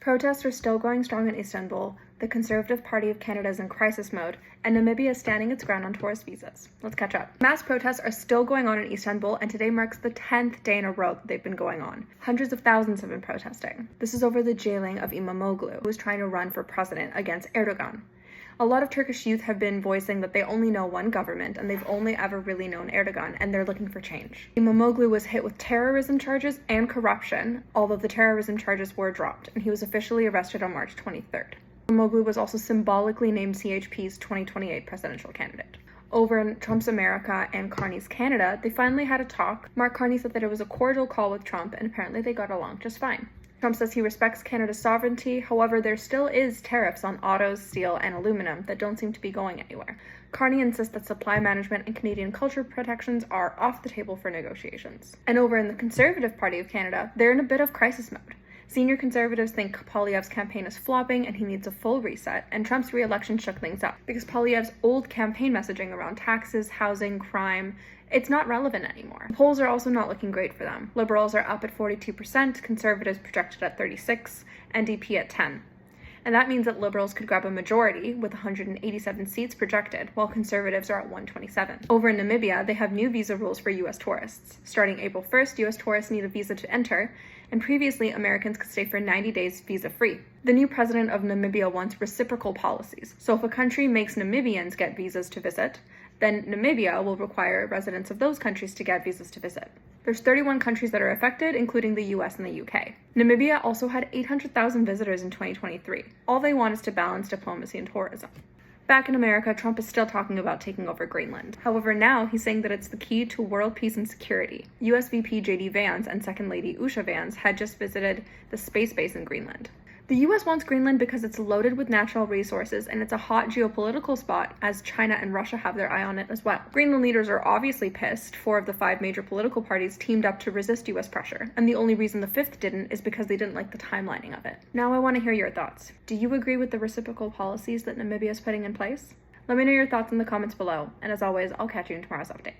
Protests are still going strong in Istanbul, the Conservative Party of Canada is in crisis mode, and Namibia is standing its ground on tourist visas. Let's catch up. Mass protests are still going on in Istanbul, and today marks the 10th day in a row that they've been going on. Hundreds of thousands have been protesting. This is over the jailing of Imamoglu, who is trying to run for president against Erdogan. A lot of Turkish youth have been voicing that they only know one government and they've only ever really known Erdogan, and they're looking for change. Imamoglu was hit with terrorism charges and corruption, although the terrorism charges were dropped, and he was officially arrested on March 23rd. Imamoglu was also symbolically named CHP's 2028 presidential candidate. Over in Trump's America and Carney's Canada, they finally had a talk. Mark Carney said that it was a cordial call with Trump, and apparently they got along just fine. Trump says he respects Canada's sovereignty, however, there still is tariffs on autos, steel, and aluminum that don't seem to be going anywhere. Carney insists that supply management and Canadian culture protections are off the table for negotiations. And over in the Conservative Party of Canada, they're in a bit of crisis mode. Senior Conservatives think Poilievre's campaign is flopping and he needs a full reset, and Trump's re-election shook things up because Poilievre's old campaign messaging around taxes, housing, crime, it's not relevant anymore. Polls are also not looking great for them. Liberals are up at 42%, Conservatives projected at 36%, NDP at 10%. And that means that Liberals could grab a majority with 187 seats projected, while Conservatives are at 127. Over in Namibia, they have new visa rules for U.S. tourists. Starting April 1st, U.S. tourists need a visa to enter, and previously Americans could stay for 90 days visa-free. The new president of Namibia wants reciprocal policies, so if a country makes Namibians get visas to visit, then Namibia will require residents of those countries to get visas to visit. There's 31 countries that are affected, including the US and the UK. Namibia also had 800,000 visitors in 2023. All they want is to balance diplomacy and tourism. Back in America, Trump is still talking about taking over Greenland. However, now he's saying that it's the key to world peace and security. US VP JD Vance and Second Lady Usha Vance had just visited the space base in Greenland. The US wants Greenland because it's loaded with natural resources and it's a hot geopolitical spot, as China and Russia have their eye on it as well. Greenland leaders are obviously pissed. 4 of the 5 major political parties teamed up to resist US pressure, and the only reason the 5th didn't is because they didn't like the timelining of it. Now I want to hear your thoughts. Do you agree with the reciprocal policies that Namibia is putting in place? Let me know your thoughts in the comments below, and as always, I'll catch you in tomorrow's update.